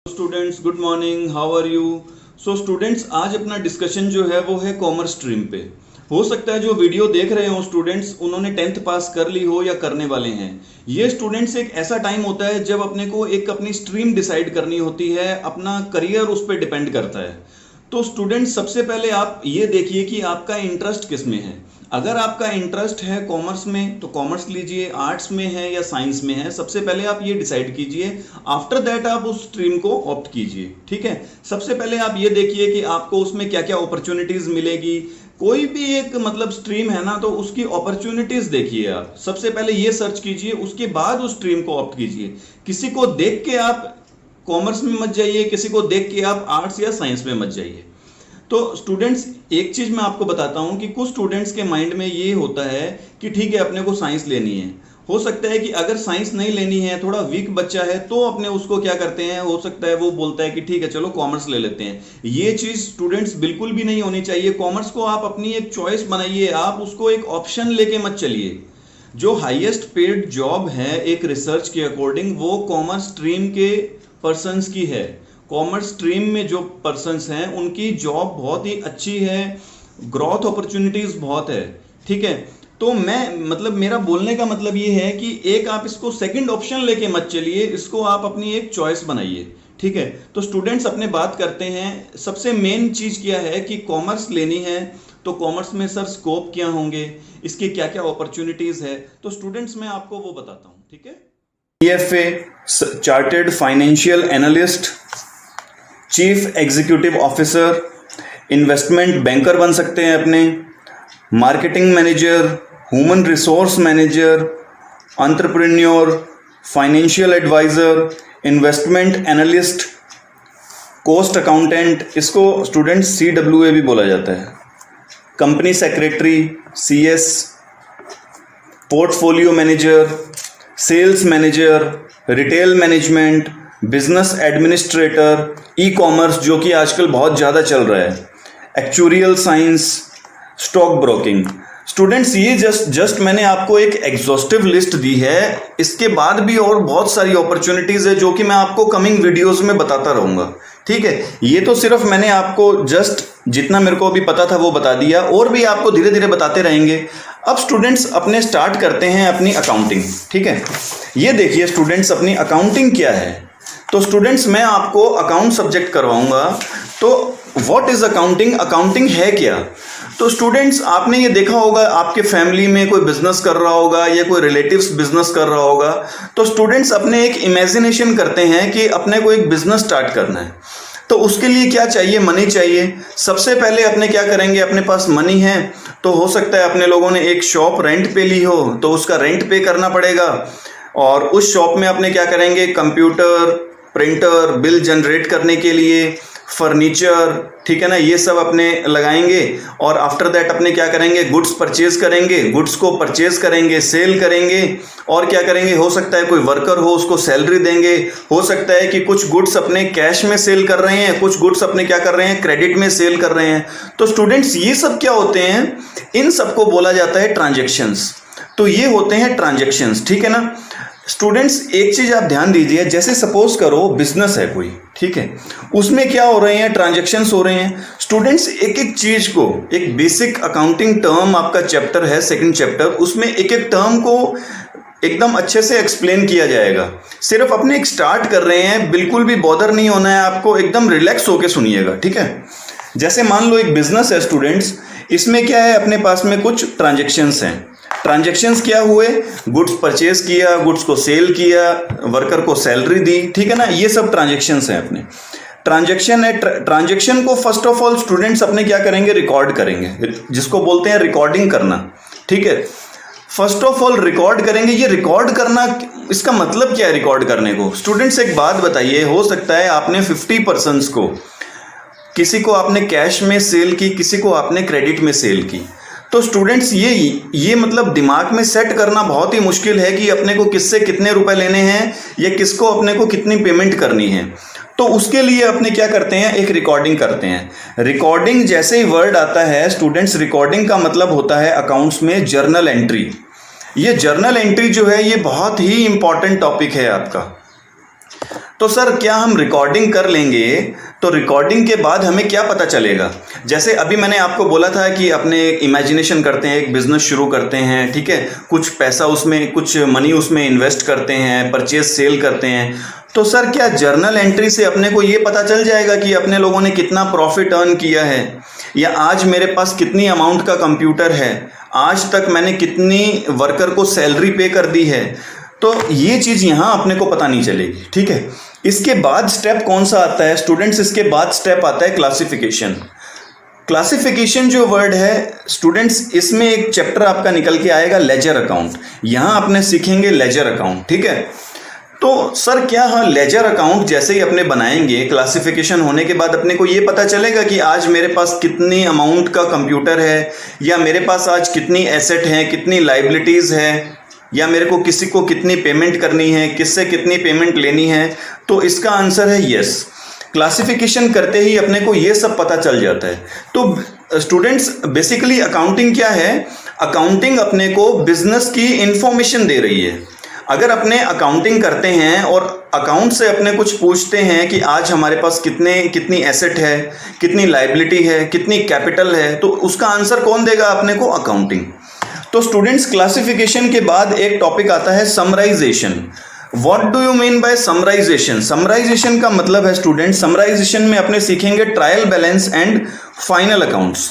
Students good morning, how are you. So students, आज अपना discussion जो है वो है कॉमर्स स्ट्रीम पे। हो सकता है जो वीडियो देख रहे हो स्टूडेंट्स, उन्होंने 10th पास कर ली हो या करने वाले हैं। ये स्टूडेंट्स एक ऐसा टाइम होता है जब अपने को एक अपनी स्ट्रीम डिसाइड करनी होती है, अपना करियर उस पर डिपेंड करता है। तो स्टूडेंट्स, सबसे पहले आप ये देखिए कि आपका इंटरेस्ट किस में है। अगर आपका इंटरेस्ट है कॉमर्स में तो कॉमर्स लीजिए, आर्ट्स में है या साइंस में है, सबसे पहले आप ये डिसाइड कीजिए। आफ्टर दैट आप उस स्ट्रीम को ऑप्ट कीजिए। ठीक है, सबसे पहले आप ये देखिए कि आपको उसमें क्या क्या अपॉर्चुनिटीज मिलेगी। कोई भी एक मतलब स्ट्रीम है ना, तो उसकी अपॉर्चुनिटीज देखिए। आप सबसे पहले ये सर्च कीजिए, उसके बाद उस स्ट्रीम को ऑप्ट कीजिए। किसी को देख के आप कॉमर्स में मत जाइए, किसी को देख के आप आर्ट्स या साइंस में मत जाइए। तो स्टूडेंट्स, एक चीज मैं आपको बताता हूं कि कुछ स्टूडेंट्स के माइंड में ये होता है कि ठीक है अपने को साइंस लेनी है। हो सकता है कि अगर साइंस नहीं लेनी है, थोड़ा वीक बच्चा है, तो अपने उसको क्या करते हैं, हो सकता है वो बोलता है कि ठीक है चलो कॉमर्स ले लेते हैं। ये चीज स्टूडेंट्स बिल्कुल भी नहीं होनी चाहिए। कॉमर्स को आप अपनी एक चॉइस बनाइए, आप उसको एक ऑप्शन लेके मत चलिए। जो हाईएस्ट पेड जॉब है एक रिसर्च के अकॉर्डिंग, वो कॉमर्स स्ट्रीम के पर्सन्स की है। कॉमर्स स्ट्रीम में जो पर्सन्स हैं उनकी जॉब बहुत ही अच्छी है, ग्रोथ अपॉर्चुनिटीज बहुत है। ठीक है, तो मेरा बोलने का मतलब ये है कि एक आप इसको सेकंड ऑप्शन लेके मत चलिए, इसको आप अपनी एक चॉइस बनाइए। ठीक है, तो स्टूडेंट्स अपने बात करते हैं। सबसे मेन चीज क्या है कि कॉमर्स लेनी है तो कॉमर्स में सर स्कोप क्या होंगे, इसके क्या क्या अपॉर्चुनिटीज है, तो स्टूडेंट्स मैं आपको वो बताता हूं। ठीक है, CFA chartered financial analyst, chief executive officer, investment banker बन सकते हैं अपने, marketing manager, human resource manager, entrepreneur, financial adviser, investment analyst, cost accountant, इसको स्टूडेंट CWA भी बोला जाता है, company secretary CS, portfolio manager, sales manager, retail management, business administrator, e commerce जो कि आजकल बहुत ज़्यादा चल रहा है, actuarial science, stock broking. Students, ये जस्ट मैंने आपको एक एग्जॉस्टिव लिस्ट दी है। इसके बाद भी और बहुत सारी अपॉर्चुनिटीज है जो कि मैं आपको कमिंग वीडियोस में बताता रहूँगा। ठीक है, ये तो सिर्फ मैंने आपको जस्ट जितना मेरे को अभी पता था वो बता दिया, और भी आपको धीरे धीरे बताते रहेंगे। अब स्टूडेंट्स अपने स्टार्ट करते हैं अपनी अकाउंटिंग। ठीक है, ये देखिए स्टूडेंट्स, अपनी अकाउंटिंग क्या है। तो स्टूडेंट्स, मैं आपको अकाउंट सब्जेक्ट करवाऊंगा। तो व्हाट इज अकाउंटिंग, अकाउंटिंग है क्या। तो स्टूडेंट्स, आपने ये देखा होगा आपके फैमिली में कोई बिजनेस कर रहा होगा या कोई रिलेटिव्स बिजनेस कर रहा होगा। तो स्टूडेंट्स अपने एक इमेजिनेशन करते हैं कि अपने को एक बिजनेस स्टार्ट करना है, तो उसके लिए क्या चाहिए, मनी चाहिए। सबसे पहले अपने क्या करेंगे, अपने पास मनी है तो हो सकता है अपने लोगों ने एक शॉप रेंट पे ली हो तो उसका रेंट पे करना पड़ेगा, और उस शॉप में अपने क्या करेंगे, कंप्यूटर, प्रिंटर, बिल जनरेट करने के लिए, फर्नीचर, ठीक है ना, ये सब अपने लगाएंगे। और आफ्टर दैट अपने क्या करेंगे, गुड्स परचेज करेंगे, गुड्स को परचेज करेंगे, सेल करेंगे, और क्या करेंगे, हो सकता है कोई वर्कर हो उसको सैलरी देंगे, हो सकता है कि कुछ गुड्स अपने कैश में सेल कर रहे हैं, कुछ गुड्स अपने क्या कर रहे हैं, क्रेडिट में सेल कर रहे हैं। तो स्टूडेंट्स, ये सब क्या होते हैं, इन सबको बोला जाता है ट्रांजेक्शन्स। तो ये होते हैं ट्रांजेक्शन्स। ठीक है ना स्टूडेंट्स, एक चीज आप ध्यान दीजिए, जैसे सपोज करो बिजनेस है कोई, ठीक है, उसमें क्या हो रहे हैं, ट्रांजैक्शंस हो रहे हैं। स्टूडेंट्स, एक एक चीज को, एक बेसिक अकाउंटिंग टर्म आपका चैप्टर है, सेकंड चैप्टर, उसमें एक एक टर्म को एकदम अच्छे से एक्सप्लेन किया जाएगा। सिर्फ अपने एक स्टार्ट कर रहे हैं, बिल्कुल भी बॉदर नहीं होना है आपको, एकदम रिलैक्स होके सुनिएगा। ठीक है, जैसे मान लो एक बिजनेस है स्टूडेंट्स, इसमें क्या है, अपने पास में कुछ ट्रांजेक्शन्स हैं। ट्रांजेक्शन्स क्या हुए, गुड्स परचेज किया, गुड्स को सेल किया, वर्कर को सैलरी दी, ठीक है ना, ये सब ट्रांजेक्शन्स हैं अपने। ट्रांजेक्शन है, ट्रांजेक्शन को फर्स्ट ऑफ ऑल स्टूडेंट्स अपने क्या करेंगे, रिकॉर्ड करेंगे, जिसको बोलते हैं रिकॉर्डिंग करना। ठीक है, फर्स्ट ऑफ ऑल रिकॉर्ड करेंगे। ये रिकॉर्ड करना, इसका मतलब क्या है रिकॉर्ड करने को। स्टूडेंट्स, एक बात बताइए, हो सकता है आपने 50% को, किसी को आपने कैश में सेल की, किसी को आपने क्रेडिट में सेल की। तो स्टूडेंट्स, ये मतलब दिमाग में सेट करना बहुत ही मुश्किल है कि अपने को किससे कितने रुपए लेने हैं या किसको अपने को कितनी पेमेंट करनी है। तो उसके लिए अपने क्या करते हैं, एक रिकॉर्डिंग करते हैं। रिकॉर्डिंग जैसे ही वर्ड आता है स्टूडेंट्स, रिकॉर्डिंग का मतलब होता है अकाउंट्स में जर्नल एंट्री। ये जर्नल एंट्री जो है ये बहुत ही इंपॉर्टेंट टॉपिक है आपका। तो सर क्या हम रिकॉर्डिंग कर लेंगे तो रिकॉर्डिंग के बाद हमें क्या पता चलेगा? जैसे अभी मैंने आपको बोला था कि अपने इमेजिनेशन करते हैं, एक बिजनेस शुरू करते हैं, ठीक है, कुछ पैसा उसमें, कुछ मनी उसमें इन्वेस्ट करते हैं, परचेज सेल करते हैं। तो सर क्या जर्नल एंट्री से अपने को ये पता चल जाएगा कि अपने लोगों ने कितना प्रॉफिट अर्न किया है, या आज मेरे पास कितनी अमाउंट का कंप्यूटर है, आज तक मैंने कितनी वर्कर को सैलरी पे कर दी है? तो ये चीज़ यहाँ अपने को पता नहीं चलेगी, ठीक है। इसके बाद स्टेप कौन सा आता है स्टूडेंट्स? इसके बाद स्टेप आता है क्लासिफिकेशन। क्लासिफिकेशन जो वर्ड है स्टूडेंट्स, इसमें एक चैप्टर आपका निकल के आएगा लेजर अकाउंट। यहाँ अपने सीखेंगे लेजर अकाउंट, ठीक है। तो सर क्या हाँ लेजर अकाउंट जैसे ही अपने बनाएंगे, क्लासिफिकेशन होने के बाद अपने को ये पता चलेगा कि आज मेरे पास कितनी अमाउंट का कंप्यूटर है, या मेरे पास आज कितनी एसेट है, कितनी लाइबिलिटीज़ है, या मेरे को किसी को कितनी पेमेंट करनी है, किससे कितनी पेमेंट लेनी है? तो इसका आंसर है यस। क्लासिफिकेशन करते ही अपने को ये सब पता चल जाता है। तो स्टूडेंट्स बेसिकली अकाउंटिंग क्या है? अकाउंटिंग अपने को बिजनेस की इंफॉर्मेशन दे रही है। अगर अपने अकाउंटिंग करते हैं और अकाउंट से अपने कुछ पूछते हैं कि आज हमारे पास कितनी एसेट है, कितनी लाइबिलिटी है, कितनी कैपिटल है, तो उसका आंसर कौन देगा अपने को? अकाउंटिंग। तो स्टूडेंट्स क्लासिफिकेशन के बाद एक टॉपिक आता है summarisation. What do you mean by summarisation? Summarisation का मतलब है स्टूडेंट, समराइजेशन में अपने सीखेंगे trial balance and final accounts.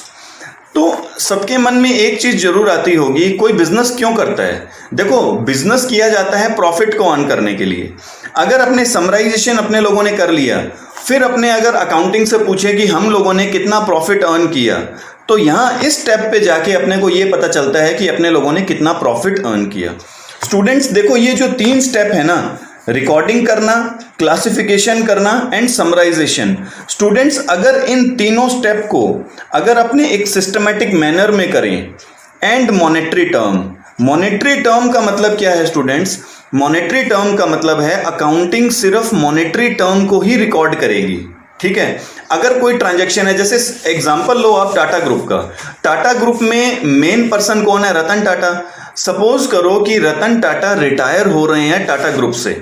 तो सबके मन में एक चीज जरूर आती होगी, कोई बिजनेस क्यों करता है? देखो बिजनेस किया जाता है प्रॉफिट को अर्न करने के लिए। अगर अपने समराइजेशन अपने लोगों ने कर लिया, फिर अपने अगर अकाउंटिंग से पूछे कि हम लोगों ने कितना प्रॉफिट अर्न किया, तो यहाँ इस स्टेप पे जाके अपने को ये पता चलता है कि अपने लोगों ने कितना प्रॉफिट अर्न किया। स्टूडेंट्स देखो ये जो 3 स्टेप है ना, रिकॉर्डिंग करना, क्लासिफिकेशन करना एंड समराइजेशन, स्टूडेंट्स अगर इन तीनों स्टेप को अगर अपने एक सिस्टमेटिक मैनर में करें, एंड मॉनेटरी टर्म का मतलब क्या है स्टूडेंट्स? मॉनेटरी टर्म का मतलब है अकाउंटिंग सिर्फ मॉनेटरी टर्म को ही रिकॉर्ड करेगी, ठीक है। अगर कोई ट्रांजैक्शन है, जैसे एग्जांपल लो आप टाटा ग्रुप का। टाटा ग्रुप में मेन पर्सन कौन है? रतन टाटा। सपोज करो कि रतन टाटा रिटायर हो रहे हैं टाटा ग्रुप से,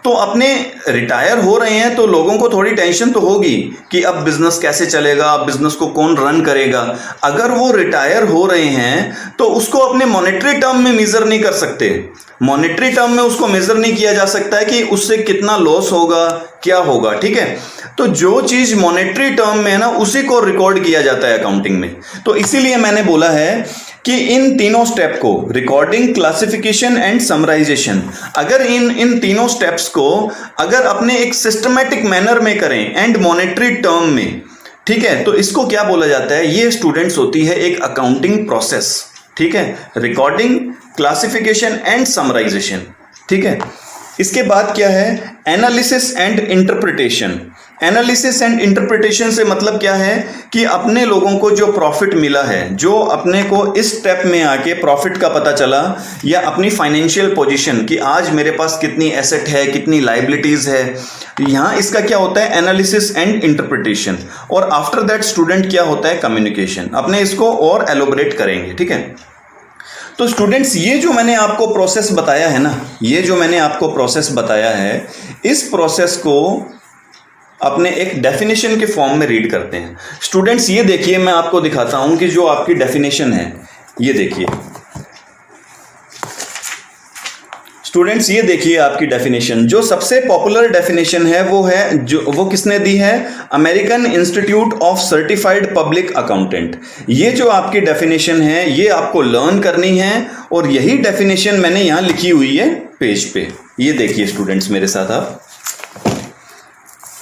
तो अपने रिटायर हो रहे हैं तो लोगों को थोड़ी टेंशन तो होगी कि अब बिजनेस कैसे चलेगा, अब बिजनेस को कौन रन करेगा। अगर वो रिटायर हो रहे हैं तो उसको अपने मॉनेटरी टर्म में मेजर नहीं कर सकते। मॉनेटरी टर्म में उसको मेजर नहीं किया जा सकता है कि उससे कितना लॉस होगा, क्या होगा, ठीक है। तो जो चीज मॉनेटरी टर्म में है ना, उसी को रिकॉर्ड किया जाता है अकाउंटिंग में। तो इसीलिए मैंने बोला है कि इन तीनों स्टेप को, रिकॉर्डिंग, क्लासिफिकेशन एंड समराइजेशन, अगर इन तीनों स्टेप्स को अगर अपने एक सिस्टमैटिक मैनर में करें एंड मॉनेटरी टर्म में, ठीक है, तो इसको क्या बोला जाता है? ये स्टूडेंट्स होती है एक अकाउंटिंग प्रोसेस, ठीक है। रिकॉर्डिंग, क्लासिफिकेशन एंड समराइजेशन, ठीक है। इसके बाद क्या है? Analysis and interpretation. Analysis and interpretation से मतलब क्या है कि अपने लोगों को जो प्रॉफिट मिला है, जो अपने को इस स्टेप में आके प्रॉफिट का पता चला, या अपनी फाइनेंशियल पोजीशन कि आज मेरे पास कितनी एसेट है, कितनी लाइबिलिटीज है, यहाँ इसका क्या होता है? Analysis and interpretation. और आफ्टर दैट स्टूडेंट क्या होता है? कम्युनिकेशन। अपने इसको और एलोबरेट करेंगे, ठीक है। तो स्टूडेंट्स ये जो मैंने आपको प्रोसेस बताया है ना, ये जो मैंने आपको प्रोसेस बताया है, इस प्रोसेस को अपने एक डेफिनेशन के फॉर्म में रीड करते हैं। स्टूडेंट्स ये देखिए, मैं आपको दिखाता हूं कि जो आपकी डेफिनेशन है, ये देखिए स्टूडेंट्स, ये देखिए आपकी डेफिनेशन। जो सबसे पॉपुलर डेफिनेशन है वो किसने दी है? American Institute of Certified Public accountant. ये जो आपकी डेफिनेशन है ये आपको लर्न करनी है, और यही डेफिनेशन मैंने यहां लिखी हुई है पेज पे। ये देखिए स्टूडेंट्स मेरे साथ आप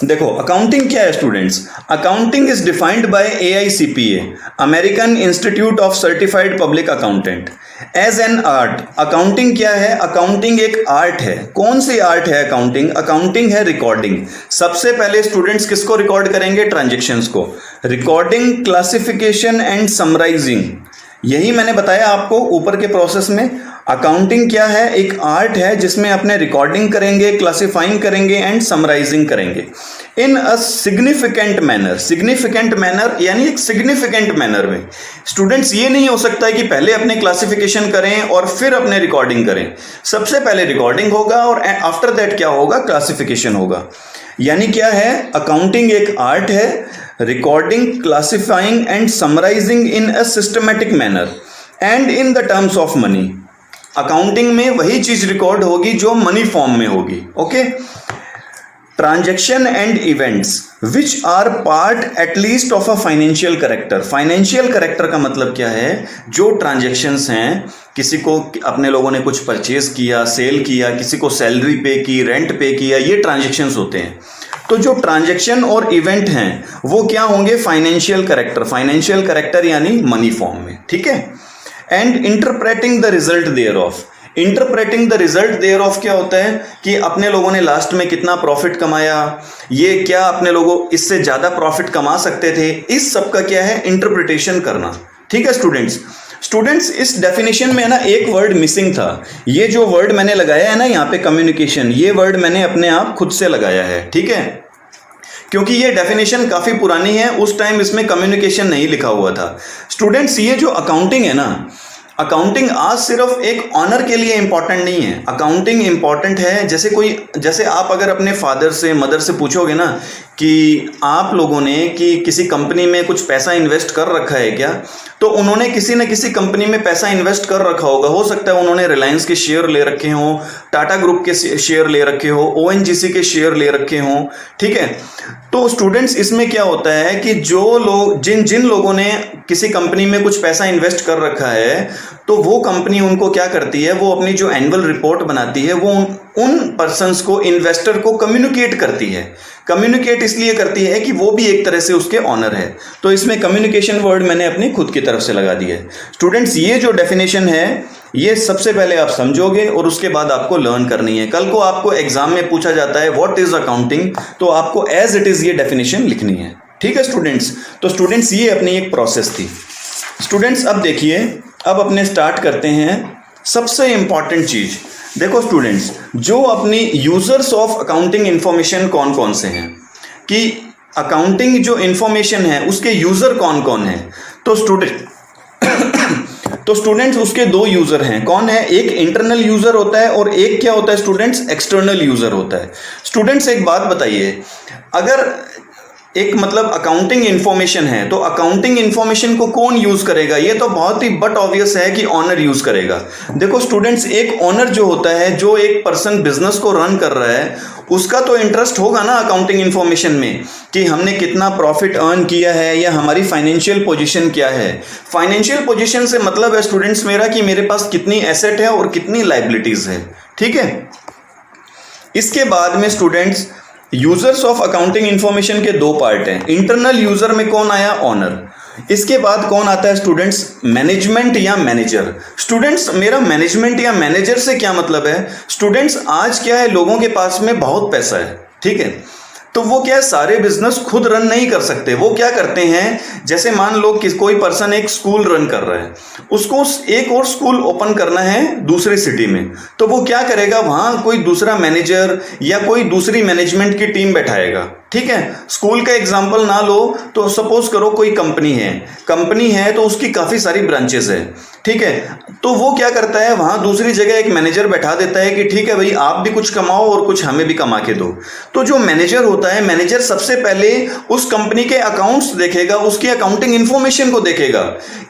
देखो, अकाउंटिंग क्या है students? Accounting is defined by AICPA, American Institute of Certified Public Accountant, as an art. Accounting क्या है? अकाउंटिंग एक आर्ट है। कौन सी आर्ट है अकाउंटिंग? अकाउंटिंग है रिकॉर्डिंग। सबसे पहले स्टूडेंट्स किसको रिकॉर्ड करेंगे? ट्रांजेक्शन्स को। रिकॉर्डिंग, क्लासिफिकेशन एंड समराइजिंग, यही मैंने बताया आपको ऊपर के प्रोसेस में। अकाउंटिंग क्या है? एक आर्ट है जिसमें अपने रिकॉर्डिंग करेंगे, क्लासिफाइंग करेंगे एंड समराइजिंग करेंगे in a significant manner. Significant manner यानी एक सिग्निफिकेंट मैनर में। स्टूडेंट्स, ये नहीं हो सकता है कि पहले अपने क्लासिफिकेशन करें और फिर अपने रिकॉर्डिंग करें। सबसे पहले रिकॉर्डिंग होगा और आफ्टर दैट क्या होगा? क्लासिफिकेशन होगा। यानी क्या है? अकाउंटिंग एक आर्ट है, recording, classifying and summarising in a systematic manner and in the terms of money. Accounting में वही चीज रिकॉर्ड होगी जो मनी फॉर्म में होगी। Okay. Transaction and events which are part at least of a financial character. Financial character का मतलब क्या है? जो ट्रांजैक्शंस हैं, किसी को अपने लोगों ने कुछ परचेज किया, सेल किया, किसी को सैलरी पे की, रेंट पे किया, ये ट्रांजैक्शंस होते हैं। तो जो ट्रांजैक्शन और इवेंट हैं वो क्या होंगे? Financial character. फाइनेंशियल करेक्टर यानी मनी फॉर्म में। ठीक है। And interpreting the result thereof. Interpreting the result thereof क्या होता है कि अपने लोगों ने लास्ट में कितना प्रॉफिट कमाया, ये क्या अपने लोगों इससे ज्यादा प्रॉफिट कमा सकते थे, इस सब का क्या है? इंटरप्रिटेशन करना। ठीक है स्टूडेंट्स, इस डेफिनेशन में है ना एक वर्ड मिसिंग था। ये जो वर्ड मैंने लगाया है ना यहाँ पे कम्युनिकेशन, ये वर्ड मैंने अपने आप खुद से लगाया है। ठीक है, क्योंकि ये डेफिनेशन काफी पुरानी है, उस टाइम इसमें कम्युनिकेशन नहीं लिखा हुआ था। स्टूडेंट्स, ये जो अकाउंटिंग है ना, अकाउंटिंग आज सिर्फ एक ऑनर के लिए इंपॉर्टेंट नहीं है। अकाउंटिंग इंपॉर्टेंट है, जैसे आप अगर अपने फादर से, मदर से पूछोगे ना कि आप लोगों ने कि किसी कंपनी में कुछ पैसा इन्वेस्ट कर रखा है क्या, तो उन्होंने किसी न किसी कंपनी में पैसा इन्वेस्ट कर रखा होगा। हो सकता है उन्होंने रिलायंस के शेयर ले रखे हों, टाटा ग्रुप के शेयर ले रखे हो, ओएनजीसी के शेयर ले रखे हों। ठीक है, तो स्टूडेंट्स इसमें क्या होता है कि जो लोग जिन लोगों ने किसी कंपनी में कुछ पैसा इन्वेस्ट कर रखा है, तो वो कंपनी उनको क्या करती है? वो अपनी जो एनुअल रिपोर्ट बनाती है वो उन पर्सन्स को, इन्वेस्टर को कम्युनिकेट करती है। कम्युनिकेट इसलिए करती है कि वो भी एक तरह से उसके ऑनर है। तो इसमें कम्युनिकेशन वर्ड मैंने अपनी खुद की तरफ से लगा दिया है। स्टूडेंट्स, ये जो डेफिनेशन है ये सबसे पहले आप समझोगे और उसके बाद आपको लर्न करनी है। कल को आपको एग्जाम में पूछा जाता है व्हाट इज अकाउंटिंग, तो आपको एज इट इज ये डेफिनेशन लिखनी है। ठीक है स्टूडेंट्स, तो स्टूडेंट्स ये अपनी एक प्रोसेस थी। स्टूडेंट्स अब देखिए, अब अपने स्टार्ट करते हैं सबसे इंपॉर्टेंट चीज। देखो स्टूडेंट्स, जो अपनी यूजर्स ऑफ अकाउंटिंग इंफॉर्मेशन कौन कौन से हैं, कि अकाउंटिंग जो इंफॉर्मेशन है उसके यूजर कौन कौन है। तो स्टूडेंट्स उसके दो यूजर हैं। कौन है? एक इंटरनल यूजर होता है और एक क्या होता है स्टूडेंट्स? एक्सटर्नल यूजर होता है। स्टूडेंट्स एक बात बताइए, अगर एक मतलब अकाउंटिंग इंफॉर्मेशन है तो अकाउंटिंग इंफॉर्मेशन को कौन यूज करेगा? ये तो बहुत ही बट ऑब्वियस है कि ऑनर यूज करेगा। देखो स्टूडेंट्स, एक ऑनर जो होता है, जो एक पर्सन बिजनेस को रन कर रहा है, उसका तो इंटरेस्ट होगा ना अकाउंटिंग इंफॉर्मेशन में कि हमने कितना प्रॉफिट अर्न किया है या हमारी फाइनेंशियल पोजीशन क्या है। फाइनेंशियल पोजीशन से मतलब है स्टूडेंट्स मेरा कि मेरे पास कितनी एसेट है और कितनी लायबिलिटीज है। ठीक है, इसके बाद में students users of accounting information के दो पार्ट हैं। इंटरनल यूजर में कौन आया? ऑनर। इसके बाद कौन आता है स्टूडेंट्स? मैनेजमेंट या मैनेजर। स्टूडेंट्स मेरा मैनेजमेंट या मैनेजर से क्या मतलब है? स्टूडेंट्स आज क्या है, लोगों के पास में बहुत पैसा है। ठीक है, तो वो क्या है, सारे बिजनेस खुद रन नहीं कर सकते। वो क्या करते हैं, जैसे मान लो कि कोई पर्सन एक स्कूल रन कर रहा है, उसको एक और स्कूल ओपन करना है दूसरी सिटी में, तो वो क्या करेगा, वहां कोई दूसरा मैनेजर या कोई दूसरी मैनेजमेंट की टीम बैठाएगा। ठीक है, स्कूल का एग्जांपल ना लो तो सपोज करो कोई कंपनी है तो उसकी काफी सारी ब्रांचेस है। ठीक है, तो वो क्या करता है, वहां दूसरी जगह एक मैनेजर बैठा देता है कि ठीक है भाई, आप भी कुछ कमाओ और कुछ हमें भी कमा के दो। तो जो मैनेजर होता है, मैनेजर सबसे पहले उस कंपनी के अकाउंट्स देखेगा, उसकी अकाउंटिंग इंफॉर्मेशन को देखेगा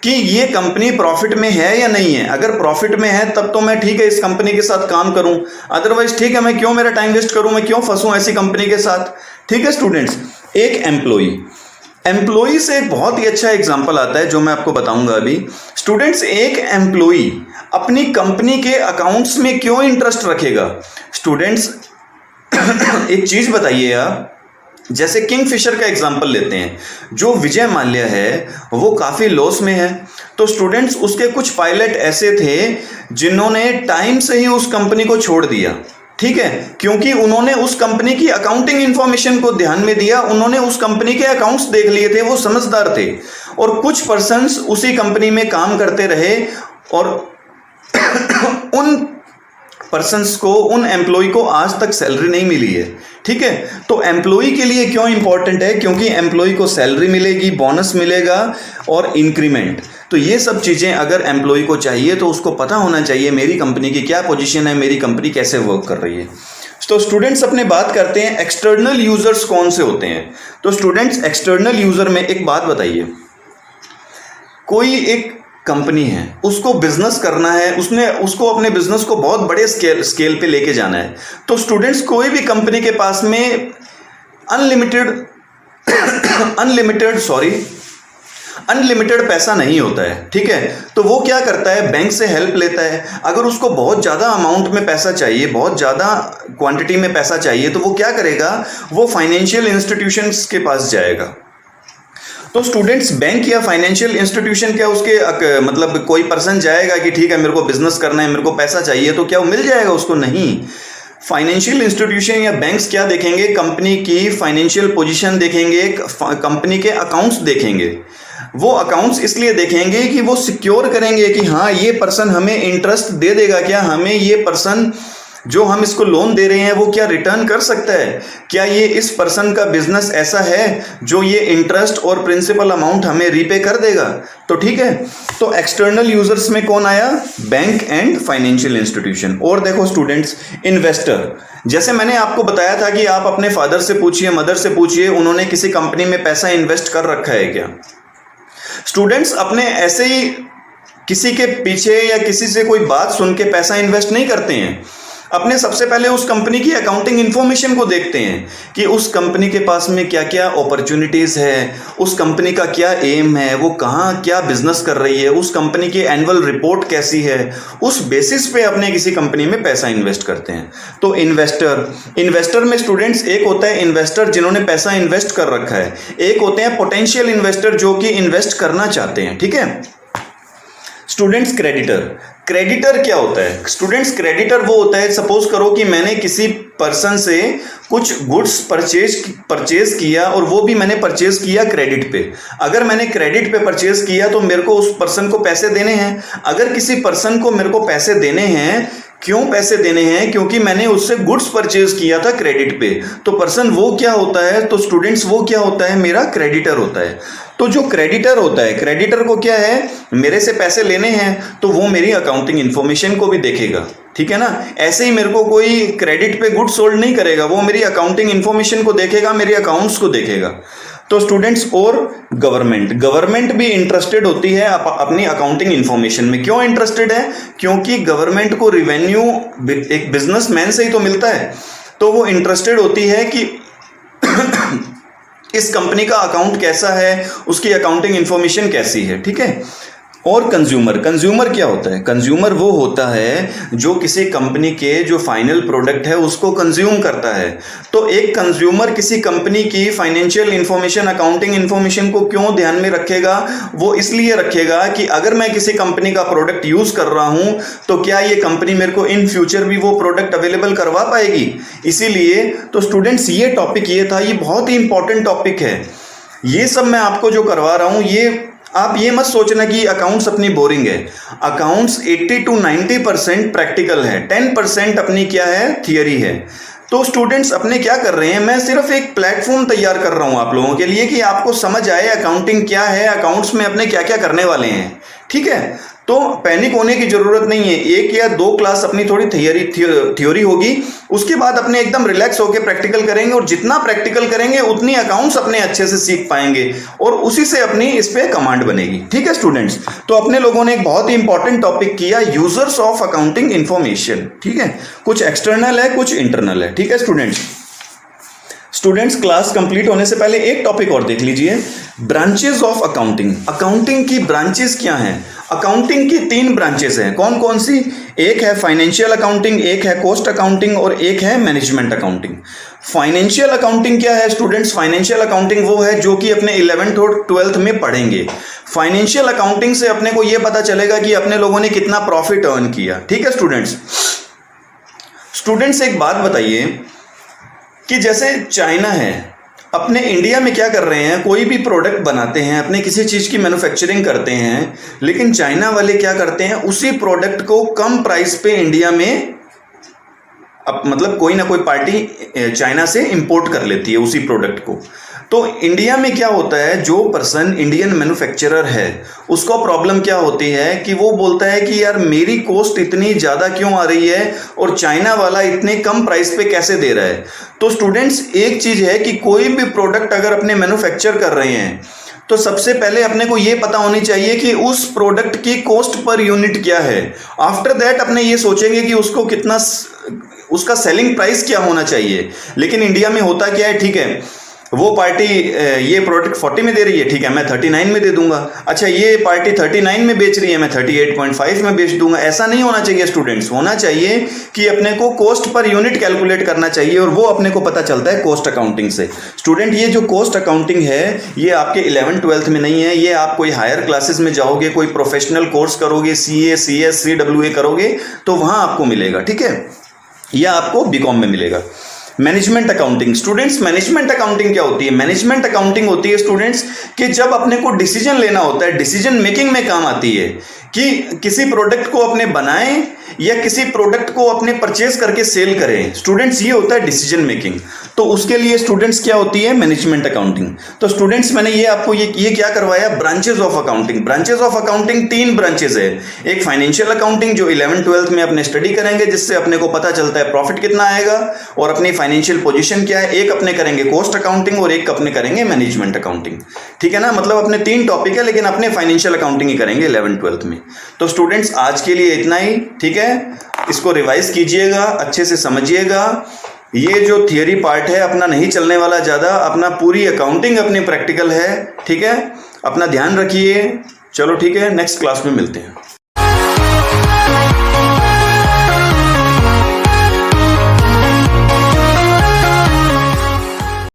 कि ये कंपनी प्रॉफिट में है या नहीं है। अगर प्रॉफिट में है तब तो मैं ठीक है इस कंपनी के साथ काम करूं, अदरवाइज ठीक है मैं क्यों मेरा टाइम वेस्ट करूं, मैं क्यों फंसूं ऐसी कंपनी के साथ। ठीक है स्टूडेंट्स, एक एम्प्लॉई से एक बहुत ही अच्छा एग्जांपल आता है जो मैं आपको बताऊंगा अभी। स्टूडेंट्स, एक एम्प्लॉई अपनी कंपनी के अकाउंट्स में क्यों इंटरेस्ट रखेगा? स्टूडेंट्स एक चीज बताइए आप, जैसे किंगफिशर का एग्जांपल लेते हैं, जो विजय माल्या है वो काफी लॉस में है, तो स्टूडेंट्स उसके कुछ पायलट ऐसे थे जिन्होंने टाइम से ही उस कंपनी को छोड़ दिया। ठीक है, क्योंकि उन्होंने उस कंपनी की अकाउंटिंग इंफॉर्मेशन को ध्यान में दिया, उन्होंने उस कंपनी के अकाउंट्स देख लिए थे, वो समझदार थे। और कुछ पर्सन्स उसी कंपनी में काम करते रहे और उन पर्सन्स को, उन एम्प्लॉय को आज तक सैलरी नहीं मिली है। ठीक है, तो एम्प्लॉय के लिए क्यों इंपॉर्टेंट है? क्योंकि एम्प्लॉय को सैलरी मिलेगी, बोनस मिलेगा और इंक्रीमेंट। तो ये सब चीज़ें अगर एम्प्लॉय को चाहिए तो उसको पता होना चाहिए मेरी कंपनी की क्या पोजीशन है, मेरी कंपनी कैसे वर्क कर रही है। तो स्टूडेंट्स अपने बात करते हैं एक्सटर्नल यूजर्स कौन से होते हैं। तो स्टूडेंट्स एक्सटर्नल यूजर में एक बात बताइए, कोई एक कंपनी है, उसको बिजनेस करना है, उसको अपने बिजनेस को बहुत बड़े स्केल पे लेके जाना है। तो स्टूडेंट्स कोई भी कंपनी के पास में अनलिमिटेड पैसा नहीं होता है। ठीक है, तो वो क्या करता है, बैंक से हेल्प लेता है। अगर उसको बहुत ज़्यादा अमाउंट में पैसा चाहिए, बहुत ज़्यादा क्वांटिटी में पैसा चाहिए, तो वो क्या करेगा, वो फाइनेंशियल इंस्टीट्यूशंस के पास जाएगा। तो स्टूडेंट्स बैंक या फाइनेंशियल इंस्टीट्यूशन क्या उसके मतलब कोई पर्सन जाएगा कि ठीक है मेरे को बिजनेस करना है, मेरे को पैसा चाहिए, तो क्या वो मिल जाएगा उसको? नहीं। फाइनेंशियल इंस्टीट्यूशन या बैंक्स क्या देखेंगे, कंपनी की फाइनेंशियल पोजीशन देखेंगे, कंपनी के अकाउंट्स देखेंगे। वो अकाउंट्स इसलिए देखेंगे कि वो सिक्योर करेंगे कि हाँ ये पर्सन हमें इंटरेस्ट दे देगा क्या, हमें ये पर्सन जो हम इसको लोन दे रहे हैं वो क्या रिटर्न कर सकता है, क्या ये इस पर्सन का बिजनेस ऐसा है जो ये इंटरेस्ट और प्रिंसिपल अमाउंट हमें रीपे कर देगा। तो ठीक है, तो एक्सटर्नल यूजर्स में कौन आया, बैंक एंड फाइनेंशियल इंस्टीट्यूशन। और देखो स्टूडेंट्स, इन्वेस्टर, जैसे मैंने आपको बताया था कि आप अपने फादर से पूछिए, मदर से पूछिए, उन्होंने किसी कंपनी में पैसा इन्वेस्ट कर रखा है क्या। स्टूडेंट्स अपने ऐसे ही किसी के पीछे या किसी से कोई बात सुन के पैसा इन्वेस्ट नहीं करते हैं। अपने सबसे पहले उस कंपनी की अकाउंटिंग इन्फॉर्मेशन को देखते हैं कि उस कंपनी के पास में क्या क्या अपॉर्चुनिटीज़ है, उस कंपनी का क्या एम है, वो कहाँ क्या बिजनेस कर रही है, उस कंपनी की एनुअल रिपोर्ट कैसी है, उस बेसिस पे अपने किसी कंपनी में पैसा इन्वेस्ट करते हैं। तो इन्वेस्टर में स्टूडेंट्स एक होता है इन्वेस्टर जिन्होंने पैसा इन्वेस्ट कर रखा है, एक होते हैं पोटेंशियल इन्वेस्टर जो कि इन्वेस्ट करना चाहते हैं। ठीक है स्टूडेंट्स, क्रेडिटर क्या होता है? स्टूडेंट्स क्रेडिटर वो होता है, सपोज करो कि मैंने किसी पर्सन से कुछ गुड्स परचेज किया और वो भी मैंने परचेज किया क्रेडिट पे। अगर मैंने क्रेडिट पे परचेज किया तो मेरे को उस पर्सन को पैसे देने हैं। अगर किसी पर्सन को मेरे को पैसे देने हैं, क्यों पैसे देने हैं? क्योंकि मैंने उससे गुड्स परचेज किया था क्रेडिट पे। तो पर्सन वो क्या होता है, तो स्टूडेंट्स वो क्या होता है, मेरा क्रेडिटर होता है। तो जो क्रेडिटर होता है, क्रेडिटर को क्या है, मेरे से पैसे लेने हैं तो वो मेरी अकाउंटिंग इन्फॉर्मेशन को भी देखेगा। ठीक है ना, ऐसे ही मेरे को कोई क्रेडिट पे गुड्स सोल्ड नहीं करेगा, वो मेरी अकाउंटिंग इन्फॉर्मेशन को देखेगा, मेरे अकाउंट्स को देखेगा। तो स्टूडेंट्स, और गवर्नमेंट भी इंटरेस्टेड होती है अपनी अकाउंटिंग इन्फॉर्मेशन में। क्यों इंटरेस्टेड है? क्योंकि गवर्नमेंट को रिवेन्यू एक बिजनेसमैन से ही तो मिलता है। तो वो इंटरेस्टेड होती है कि इस कंपनी का अकाउंट कैसा है, उसकी अकाउंटिंग इन्फॉर्मेशन कैसी है। ठीक है, और कंज्यूमर क्या होता है? कंज्यूमर वो होता है जो किसी कंपनी के जो फाइनल प्रोडक्ट है उसको कंज्यूम करता है। तो एक कंज्यूमर किसी कंपनी की फाइनेंशियल इंफॉर्मेशन, अकाउंटिंग इंफॉर्मेशन को क्यों ध्यान में रखेगा? वो इसलिए रखेगा कि अगर मैं किसी कंपनी का प्रोडक्ट यूज कर रहा हूं तो क्या ये कंपनी मेरे को इन फ्यूचर भी वो प्रोडक्ट अवेलेबल करवा पाएगी। इसीलिए तो स्टूडेंट्स ये टॉपिक ये था, ये बहुत ही इंपॉर्टेंट टॉपिक है। ये सब मैं आपको जो करवा रहा हूं, ये आप ये मत सोचना कि अकाउंट्स अपनी बोरिंग है। अकाउंट्स 80 to 90% प्रैक्टिकल है, 10% अपनी क्या है, थियरी है। तो स्टूडेंट्स अपने क्या कर रहे हैं, मैं सिर्फ एक प्लेटफॉर्म तैयार कर रहा हूं आप लोगों के लिए कि आपको समझ आए अकाउंटिंग क्या है, अकाउंट्स में अपने क्या क्या करने वाले हैं। ठीक है, तो पैनिक होने की जरूरत नहीं है। 1 या 2 क्लास अपनी थोड़ी थ्योरी होगी, उसके बाद अपने एकदम रिलैक्स होकर प्रैक्टिकल करेंगे, और जितना प्रैक्टिकल करेंगे उतनी अकाउंट्स अपने अच्छे से सीख पाएंगे और उसी से अपनी इस पे कमांड बनेगी। ठीक है स्टूडेंट्स, तो अपने लोगों ने एक बहुत ही इंपॉर्टेंट टॉपिक किया, यूजर्स ऑफ अकाउंटिंग इंफॉर्मेशन। ठीक है, कुछ एक्सटर्नल है, कुछ इंटरनल है। ठीक है स्टूडेंट्स, क्लास कंप्लीट होने से पहले एक टॉपिक और देख लीजिए, ब्रांचेस ऑफ अकाउंटिंग। अकाउंटिंग की ब्रांचेस क्या हैं? अकाउंटिंग की 3 ब्रांचेस हैं। कौन कौन सी? एक है फाइनेंशियल अकाउंटिंग, एक है कॉस्ट अकाउंटिंग और एक है मैनेजमेंट अकाउंटिंग। फाइनेंशियल अकाउंटिंग क्या है स्टूडेंट्स? फाइनेंशियल अकाउंटिंग वो है जो कि अपने 11th और 12th में पढ़ेंगे। फाइनेंशियल अकाउंटिंग से अपने को यह पता चलेगा कि अपने लोगों ने कितना प्रॉफिट अर्न किया। ठीक है स्टूडेंट्स, एक बात बताइए कि जैसे चाइना है, अपने इंडिया में क्या कर रहे हैं, कोई भी प्रोडक्ट बनाते हैं, अपने किसी चीज़ की मैन्युफैक्चरिंग करते हैं, लेकिन चाइना वाले क्या करते हैं, उसी प्रोडक्ट को कम प्राइस पे इंडिया में अब मतलब कोई ना कोई पार्टी चाइना से इंपोर्ट कर लेती है उसी प्रोडक्ट को। तो इंडिया में क्या होता है, जो पर्सन इंडियन मैन्युफैक्चरर है उसको प्रॉब्लम क्या होती है कि वो बोलता है कि यार मेरी कॉस्ट इतनी ज़्यादा क्यों आ रही है और चाइना वाला इतने कम प्राइस पे कैसे दे रहा है। तो स्टूडेंट्स, एक चीज़ है कि कोई भी प्रोडक्ट अगर अपने मैन्युफैक्चर कर रहे हैं तो सबसे पहले अपने को ये पता होनी चाहिए कि उस प्रोडक्ट की कॉस्ट पर यूनिट क्या है। आफ्टर दैट अपने ये सोचेंगे कि उसको कितना, उसका सेलिंग प्राइस क्या होना चाहिए। लेकिन इंडिया में होता क्या है, ठीक है वो पार्टी ये प्रोडक्ट 40 में दे रही है, ठीक है मैं 39 में दे दूंगा। अच्छा ये पार्टी 39 में बेच रही है, मैं 38.5 में बेच दूंगा। ऐसा नहीं होना चाहिए स्टूडेंट्स, होना चाहिए कि अपने को कॉस्ट पर यूनिट कैलकुलेट करना चाहिए और वो अपने को पता चलता है कॉस्ट अकाउंटिंग से। स्टूडेंट, ये जो कॉस्ट अकाउंटिंग है ये आपके 11th-12th में नहीं है, ये आप कोई हायर क्लासेस में जाओगे, कोई प्रोफेशनल कोर्स करोगे, CA CS CWA करोगे तो वहां आपको मिलेगा, ठीक है, यह आपको बीकॉम में मिलेगा। Management accounting, students management accounting क्या होती है? मैनेजमेंट अकाउंटिंग होती है स्टूडेंट्स कि जब अपने को डिसीजन लेना होता है, डिसीजन मेकिंग में काम आती है कि किसी प्रोडक्ट को अपने बनाएं या किसी प्रोडक्ट को अपने परचेज करके सेल करें। स्टूडेंट्स ये होता है डिसीजन मेकिंग। तो उसके लिए स्टूडेंट्स क्या होती है, मैनेजमेंट अकाउंटिंग। तो स्टूडेंट्स मैंने ये आपको ये क्या करवाया, branches of accounting. Branches of accounting 3 branches है। एक फाइनेंशियल अकाउंटिंग जो 11th-12th में अपने स्टडी करेंगे, जिससे अपने को पता चलता है प्रॉफिट कितना आएगा और अपनी फाइनेंशियल पोजीशन क्या है। एक अपने करेंगे कॉस्ट अकाउंटिंग और एक अपने करेंगे मैनेजमेंट अकाउंटिंग, ठीक है ना। मतलब अपने 3 टॉपिक है लेकिन अपने फाइनेंशियल अकाउंटिंग ही करेंगे 11th-12th में। तो स्टूडेंट्स आज के लिए इतना ही, ठीक है, इसको रिवाइज कीजिएगा, अच्छे से समझिएगा। ये जो थियरी पार्ट है अपना नहीं चलने वाला ज़्यादा, अपना पूरी अकाउंटिंग अपनी प्रैक्टिकल है, ठीक है। अपना ध्यान रखिए। चलो ठीक है, नेक्स्ट क्लास में मिलते हैं।